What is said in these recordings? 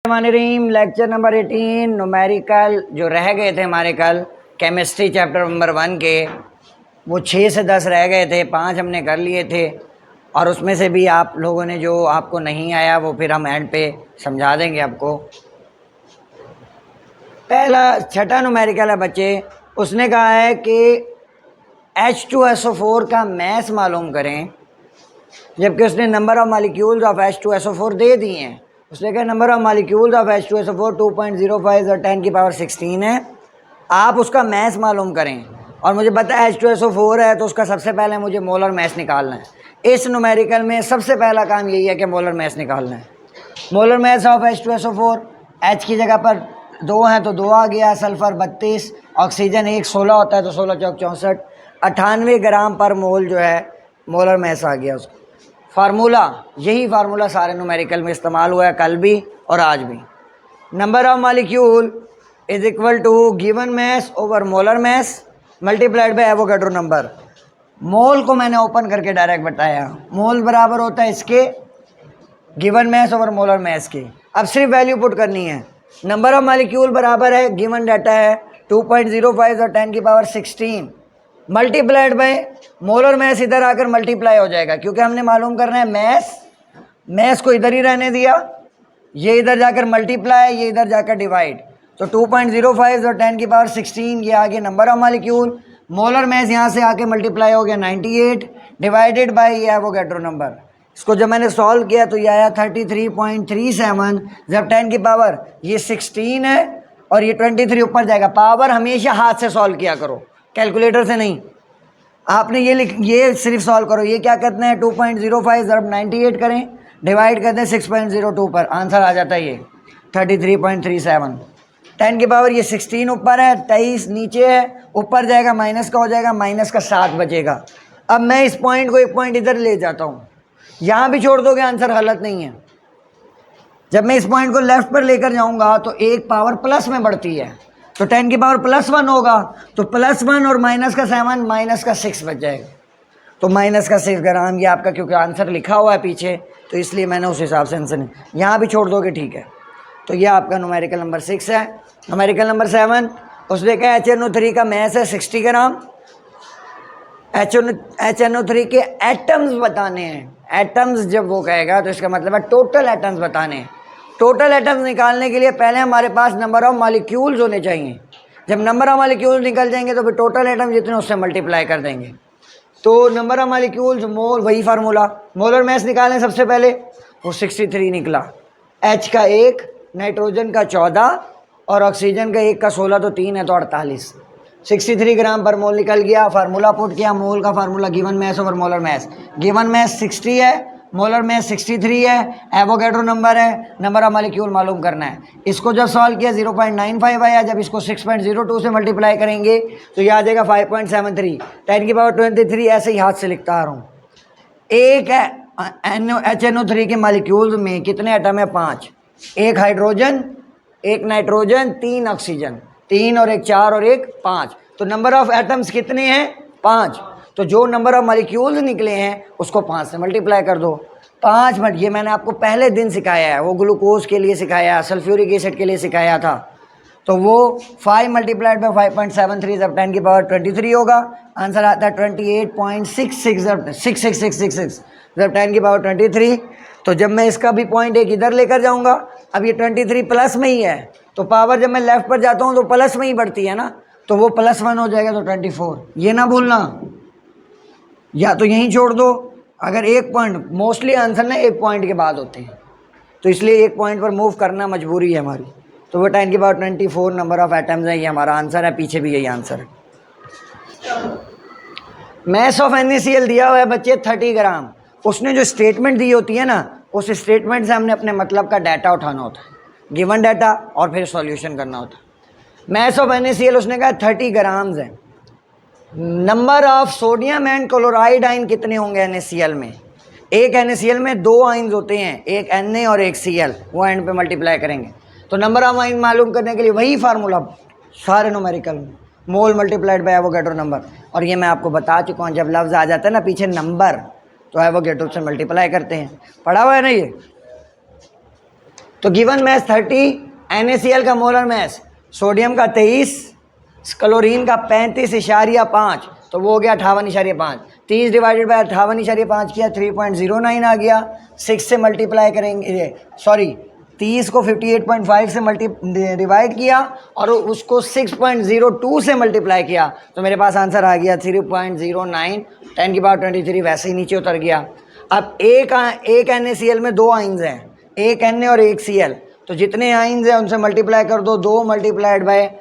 रहीम lecture number 18 numerical जो रह गए थे हमारे कल केमिस्ट्री चैप्टर नंबर 1 के, वो 6 से 10 रह गए थे, 5 हमने कर लिए थे। और उसमें से भी आप लोगों ने जो आपको नहीं आया वो फिर हम एंड पे समझा देंगे आपको। पहला छठा न्यूमेरिकल है बच्चे, उसने कहा है कि H2SO4 का मैस मालूम करें, जबकि उसने number of molecules of H2SO4 दे दिए हैं। उसने कहा number of molecules of H2SO4 2.05 और 10 की पावर 16 है, आप उसका मैस मालूम करें। और मुझे पता है H2SO4 है तो उसका सबसे पहले मुझे मोलर मैस निकालना है। इस न्यूमेरिकल में सबसे पहला काम यही है कि मोलर मैस निकालना है। Molar mass of H2SO4, H की जगह पर 2 हैं तो 2 आ गया, सल्फ़र 32, ऑक्सीजन 1 16 होता है तो 16 चौक 64, 98 ग्राम पर मोल जो है मोलर मैस आ गया उसका। फार्मूला, यही फार्मूला सारे न्यूमेरिकल में इस्तेमाल हुआ है कल भी और आज भी। Number of molecule is equal to given mass over molar mass multiplied by Avogadro number. Mole को मैंने ओपन करके डायरेक्ट बताया, मोल बराबर होता है इसके given mass over molar mass के। अब सिर्फ वैल्यू पुट करनी है। नंबर ऑफ मालिक्यूल बराबर है, गिवन डाटा है 2.05 और 10 की power 16 multiplied by molar mass, इधर आकर मल्टीप्लाई हो जाएगा क्योंकि हमने मालूम करना है मैस को इधर ही रहने दिया, ये इधर जाकर मल्टीप्लाई, ये इधर जाकर डिवाइड, तो 2.05 और 10 की पावर 16 ये आ गया number of molecule. Molar mass यहाँ से आके मल्टीप्लाई हो गया 98 डिवाइडेड बाय ये एवोगैड्रो नंबर। इसको जब मैंने सॉल्व किया तो ये आया 33.37, जब 10 की पावर ये 16 है और ये 23 ऊपर जाएगा। पावर हमेशा हाथ से सॉल्व किया करो, कैलकुलेटर से नहीं। आपने ये सिर्फ सॉल्व करो। ये क्या करते हैं 2.05 ज़रब 98 करें, डिवाइड करते हैं 6.02 पर, आंसर आ जाता है ये 33.37। 10 की पावर ये 16 ऊपर है, 23 नीचे है, ऊपर जाएगा माइनस का हो जाएगा, माइनस का 7 बचेगा। अब मैं इस पॉइंट को एक पॉइंट इधर ले जाता हूँ, यहाँ भी छोड़ दोगे आंसर गलत नहीं है। जब मैं इस पॉइंट को लेफ्ट पर लेकर जाऊँगा तो एक पावर प्लस में बढ़ती है, तो 10 की पावर +1 होगा, तो +1 और माइनस का 7 माइनस का 6 बच जाएगा, तो माइनस का 6 ग्राम ये आपका, क्योंकि आंसर लिखा हुआ है पीछे तो इसलिए मैंने उस हिसाब से आंसर नहीं, यहाँ भी छोड़ दोगे ठीक है। तो ये आपका न्यूमेरिकल नंबर 6 है। न्यूमेरिकल नंबर 7, उसने कहा HNO3 का मैस है 60 ग्राम। HNO3 के एटम्स बताने हैं। एटम्स जब वो कहेगा तो इसका मतलब है टोटल एटम्स बताने हैं। टोटल एटम्स निकालने के लिए पहले हमारे पास नंबर ऑफ मॉलिक्यूल्स होने चाहिए। जब नंबर ऑफ मॉलिक्यूल्स निकल जाएंगे तो फिर टोटल एटम जितने उससे मल्टीप्लाई कर देंगे। तो नंबर ऑफ मॉलिक्यूल्स मोल, वही फार्मूला, मोलर मैस निकालें सबसे पहले, वो 63 निकला। H का 1, नाइट्रोजन का 14 और ऑक्सीजन का 1 का 16, तो 3 है तो 48, 63 ग्राम पर मोल निकल गया। फार्मूला पुट किया, मोल का formula given mass over molar mass. Given mass 60 है, मोलर मैस 63 है, एवोगैड्रो नंबर है, नंबर ऑफ मॉलिक्यूल मालूम करना है। इसको जब सॉल्व किया 0.95 आया, जब इसको 6.02 से मल्टीप्लाई करेंगे तो ये आ जाएगा 5.73, 10 की पावर 23, ऐसे ही हाथ से लिखता आ रहा हूँ। एक है HNO3 के मॉलिक्यूल्स में कितने एटम है? 5, 1 हाइड्रोजन, 1 नाइट्रोजन, 3 ऑक्सीजन, 3 और 1 4 और 1 5, तो नंबर ऑफ एटम्स कितने हैं? 5। तो जो नंबर ऑफ मॉलिक्यूल्स निकले हैं उसको 5 से मल्टीप्लाई कर दो। 5 मिनट, ये मैंने आपको पहले दिन सिखाया है, वो ग्लूकोज के लिए सिखाया, सल्फ्यूरिक एसिड के लिए सिखाया था। तो वो 5 मल्टीप्लाइड बाई 5.73 जब 10 की पावर 23 होगा, आंसर आता है 28.66 जब 66666 जब 10 की पावर 23। तो जब मैं इसका भी पॉइंट एक इधर लेकर जाऊंगा, अब ये 23 प्लस में ही है, तो पावर जब मैं लेफ्ट पर जाता हूँ तो प्लस में ही बढ़ती है ना, तो वो +1 हो जाएगा तो 24। ये ना भूलना, या तो यहीं छोड़ दो। अगर एक पॉइंट, मोस्टली आंसर ना एक पॉइंट के बाद होते हैं, तो इसलिए एक पॉइंट पर मूव करना मजबूरी है हमारी। तो वो 10 की पावर 24 नंबर ऑफ एटम्स है, ये हमारा आंसर है, पीछे भी यही आंसर है। मैस ऑफ NaCl दिया हुआ है बच्चे 30 ग्राम। उसने जो स्टेटमेंट दी होती है ना, उस स्टेटमेंट से हमने अपने मतलब का डाटा उठाना होता है, गिवन डाटा, और फिर सॉल्यूशन करना होता है। मैस ऑफ NaCl उसने कहा 30 ग्राम्स है। Number of sodium and chloride आइन कितने होंगे NaCl में? एक NaCl में 2 आइंस होते हैं, एक Na और एक Cl, वो एंड पे मल्टीप्लाई करेंगे। तो नंबर ऑफ आइन मालूम करने के लिए वही फार्मूला सारे न्यूमेरिकल में, मोल मल्टीप्लाइड बाय एवोगैड्रो नंबर। और ये मैं आपको बता चुका हूँ, जब लफ्ज़ आ जाता है ना पीछे नंबर, तो एवोगैड्रो से मल्टीप्लाई करते हैं, पढ़ा हुआ है ना ये। तो गिवन मैस 30, NaCl का मोलर मैस, सोडियम का 23, क्लोरीन का 35.5, तो वो हो गया 58.5। 30 डिवाइडेड बाय 58.5 किया 3.09 आ गया। 6 से मल्टीप्लाई करेंगे, सॉरी 30 को 58.5 से डिवाइड किया और उसको 6.02 से मल्टीप्लाई किया, तो मेरे पास आंसर आ गया 3.09, 10 की पावर 23 वैसे ही नीचे उतर गया। अब एक NaCl में 2 आइंस हैं, एक Na और एक Cl, तो जितने आइंस हैं उनसे मल्टीप्लाई कर दो, 2 मल्टीप्लाइड बाय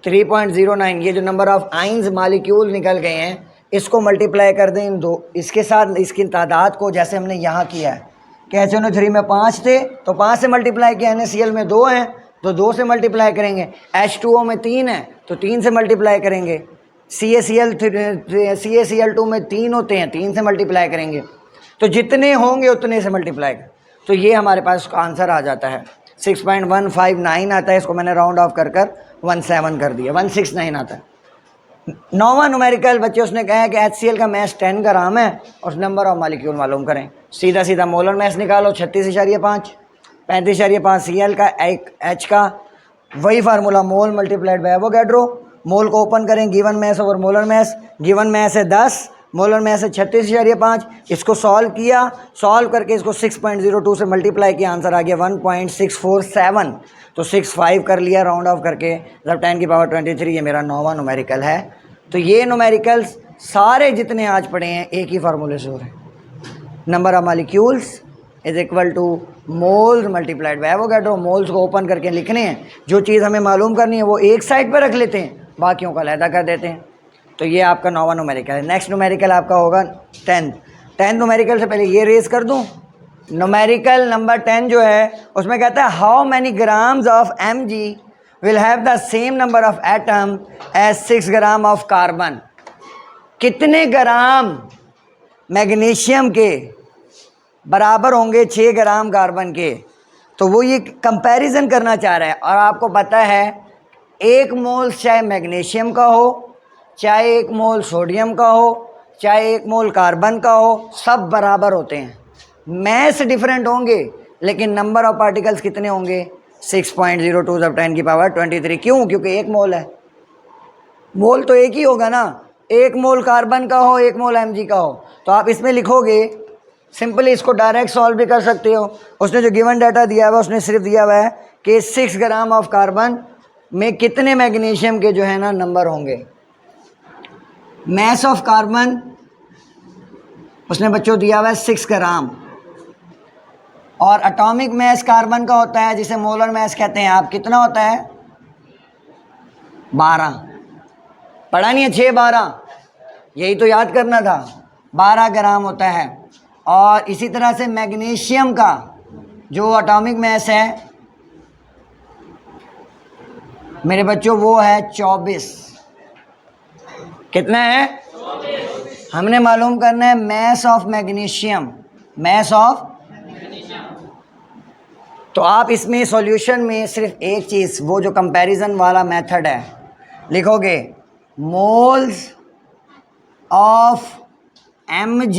3.09, ये जो नंबर ऑफ आइंस मालिक्यूल निकल गए हैं इसको मल्टीप्लाई कर दें इन दो, इसके साथ इसकी तादाद को, जैसे हमने यहाँ किया है कि HNO3 में 5 थे तो 5 से मल्टीप्लाई किया, NaCl में 2 हैं तो 2 से मल्टीप्लाई करेंगे, H2O में 3 है तो 3 से मल्टीप्लाई करेंगे, CaCl2 में 3 होते हैं, 3 से मल्टीप्लाई करेंगे, तो जितने होंगे उतने से मल्टीप्लाई कर, तो ये हमारे पास उसका आंसर आ जाता है 6.159 आता है। इसको मैंने राउंड ऑफ कर 17 कर दिया, 169 आता है। 9वां न्यूमेरिकल बच्चे उसने कहा है कि HCl का मैस 10 ग्राम है और नंबर ऑफ मालिक्यूल मालूम करें। सीधा सीधा मोलर मैस निकालो 36.5, 35.5 Cl का, एक H का, वही formula mole multiplied by Avogadro. Mole को ओपन करें, given mass over molar mass, given mass है 10, मोलर मैस है 36.5, इसको सॉल्व किया, सॉल्व करके इसको 6.02 से मल्टीप्लाई किया, आंसर आ गया 1.647, तो 65 कर लिया राउंड ऑफ करके, जब 10 की पावर 23। ये मेरा 9वां न्यूमेरिकल है। तो ये न्यूमेरिकल्स सारे जितने आज पढ़े हैं एक ही फार्मूले से हो रहे हैं, number of molecules is equal two moles multiplied by Avogadro. Moles को ओपन करके लिखने हैं, जो चीज़ हमें मालूम करनी है वो एक साइड पर रख लेते हैं, बाकियों का अलहदा कर देते हैं। तो ये आपका 9वां न्यूमेरिकल है। नेक्स्ट न्यूमेरिकल आपका होगा 10 न्यूमेरिकल से पहले ये रेस कर दूं, न्यूमेरिकल नंबर 10 जो है उसमें कहता है how many grams of Mg will have the same number of atom as 6 gram of carbon. कितने ग्राम मैग्नीशियम के बराबर होंगे 6 ग्राम कार्बन के, तो वो ये कंपैरिजन करना चाह रहा है। और आपको पता है 1 मोल चाहे मैग्नीशियम का हो, चाहे 1 मोल सोडियम का हो, चाहे 1 मोल कार्बन का हो, सब बराबर होते हैं। मैस डिफरेंट होंगे लेकिन नंबर ऑफ पार्टिकल्स कितने होंगे 6.02 जब 10 की पावर 23। क्यों? क्योंकि 1 मोल है, मोल तो एक ही होगा ना, 1 मोल कार्बन का हो, 1 मोल Mg का हो, तो आप इसमें लिखोगे सिंपली, इसको डायरेक्ट सॉल्व भी कर सकते हो। उसने जो गिवन डाटा दिया हुआ है उसने सिर्फ दिया हुआ है कि 6 ग्राम ऑफ कार्बन में कितने मैग्नीशियम के जो है ना नंबर होंगे। मैस ऑफ कार्बन उसने बच्चों दिया हुआ है 6 ग्राम, और एटॉमिक मैस कार्बन का होता है जिसे मोलर मैस कहते हैं आप, कितना होता है 12। पढ़ा नहीं है 6 12, यही तो याद करना था, 12 ग्राम होता है। और इसी तरह से मैग्नीशियम का जो एटॉमिक मैस है मेरे बच्चों वो है 24। कितना है 24। हमने मालूम करना है mass of magnesium, mass of. तो आप इसमें सॉल्यूशन में सिर्फ एक चीज़, वो जो कंपैरिजन वाला मेथड है, लिखोगे moles of Mg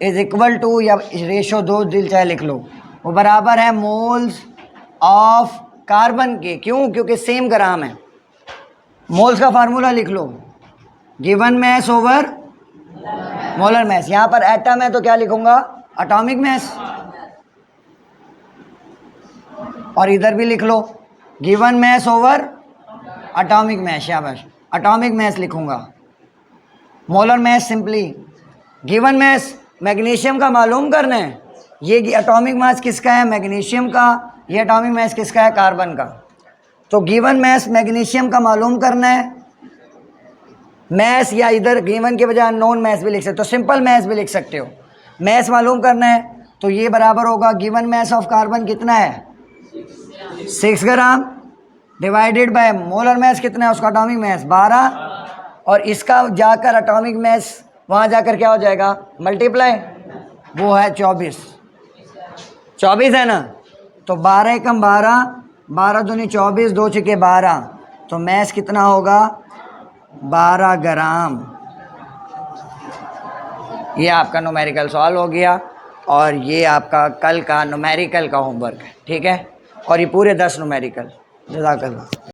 is equal to, या रेशो 2 दिल चाहे लिख लो, वो बराबर है मोल्स ऑफ कार्बन के। क्यों? क्योंकि सेम ग्राम है। मोल्स का फार्मूला लिख लो, given mass over molar mass. यहाँ पर एटम है तो क्या लिखूंगा एटॉमिक मैस, और इधर भी लिख लो given mass over atomic mass. शाबाश, एटॉमिक मैस लिखूंगा। Molar mass simply given mass, magnesium का मालूम करना है, ये एटॉमिक मास किसका है मैग्नीशियम का, ये एटॉमिक मैस किसका है कार्बन का। तो गिवन मैस मैग्नीशियम का मालूम करना है, मैस, या इधर गिवन के बजाय नॉन मैस भी लिख सकते हो, सिंपल मैस भी लिख सकते हो। मैस मालूम करना है तो ये बराबर होगा गिवन मैस ऑफ कार्बन कितना है 6 ग्राम, डिवाइडेड बाय मोलर मैस कितना है उसका एटॉमिक मैस 12, और इसका जाकर एटॉमिक मैस वहाँ जाकर क्या हो जाएगा मल्टीप्लाई, वो है 24। 24 है ना, तो 12 एकम 12, 12 दूनी 24, 2 छिके 12, तो मैस कितना होगा 12 ग्राम। ये आपका न्यूमेरिकल सॉल्व हो गया। और ये आपका कल का न्यूमेरिकल का होमवर्क है, ठीक है, और ये पूरे 10 न्यूमेरिकल। जज़ाकल्लाह।